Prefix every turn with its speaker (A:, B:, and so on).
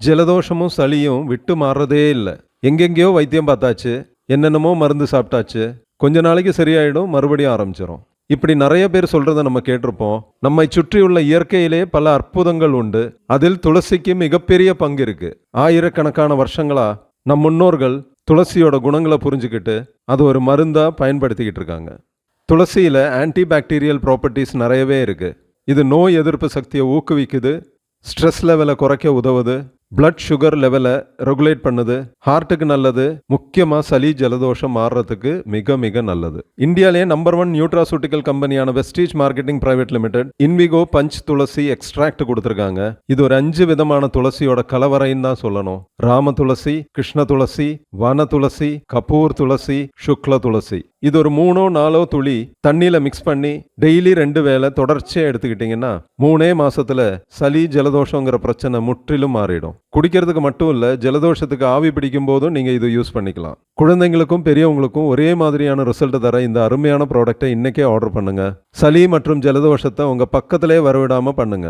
A: ஜலதோஷமும் சளியும் விட்டு மாறுறதே இல்லை. எங்கெங்கேயோ வைத்தியம் பார்த்தாச்சு, என்னென்னமோ மருந்து சாப்பிட்டாச்சு, கொஞ்ச நாளைக்கு சரியாயிடும், மறுபடியும் ஆரம்பிச்சிடும். இப்படி நிறைய பேர் சொல்றதை நம்ம கேட்டிருப்போம். நம்மை சுற்றியுள்ள இயற்கையிலே பல அற்புதங்கள் உண்டு. அதில் துளசிக்கு மிகப்பெரிய பங்கு இருக்கு. ஆயிரக்கணக்கான வருஷங்களா நம் முன்னோர்கள் துளசியோட குணங்களை புரிஞ்சுக்கிட்டு அது ஒரு மருந்தா பயன்படுத்திக்கிட்டு இருக்காங்க. துளசியில ஆன்டி பாக்டீரியல் ப்ராப்பர்ட்டிஸ் நிறையவே இருக்கு. இது நோய் எதிர்ப்பு சக்தியை ஊக்குவிக்குது, ஸ்ட்ரெஸ் லெவலை குறைக்க உதவுது, பிளட் சுகர் லெவலை ரெகுலேட் பண்ணுது, ஹார்ட்டுக்கு நல்லது, முக்கியமாக சளி ஜலதோஷம் மாறுறதுக்கு மிக மிக நல்லது. இந்தியாவிலே நம்பர் 1 நியூட்ராசூட்டிக்கல் கம்பெனியான Vestige marketing private limited Invigo punch Tulsi extract கொடுத்துருக்காங்க. இது ஒரு 5 விதமான துளசியோட கலவரைன்னு தான் சொல்லணும். ராம துளசி, கிருஷ்ண துளசி, வன துளசி, கபூர் துளசி, சுக்ல துளசி. இது ஒரு 3-4 துளி தண்ணியில மிக்ஸ் பண்ணி டெய்லி 2 வேளை தொடர்ச்சியா எடுத்துக்கிட்டீங்கன்னா 3 மாசத்துல சளி ஜலதோஷங்கிற பிரச்சனை முற்றிலும் மாறிடும். குடிக்கிறதுக்கு மட்டும் இல்ல, ஜலதோஷத்துக்கு ஆவி பிடிக்கும் போதும் நீங்க இதை யூஸ் பண்ணிக்கலாம். குழந்தைங்களுக்கும் பெரியவங்களுக்கும் ஒரே மாதிரியான ரிசல்ட் தர இந்த அருமையான ப்ராடக்டை இன்னைக்கே ஆர்டர் பண்ணுங்க. சளி மற்றும் ஜலதோஷத்தை உங்க பக்கத்திலே வரவிடாம பண்ணுங்க.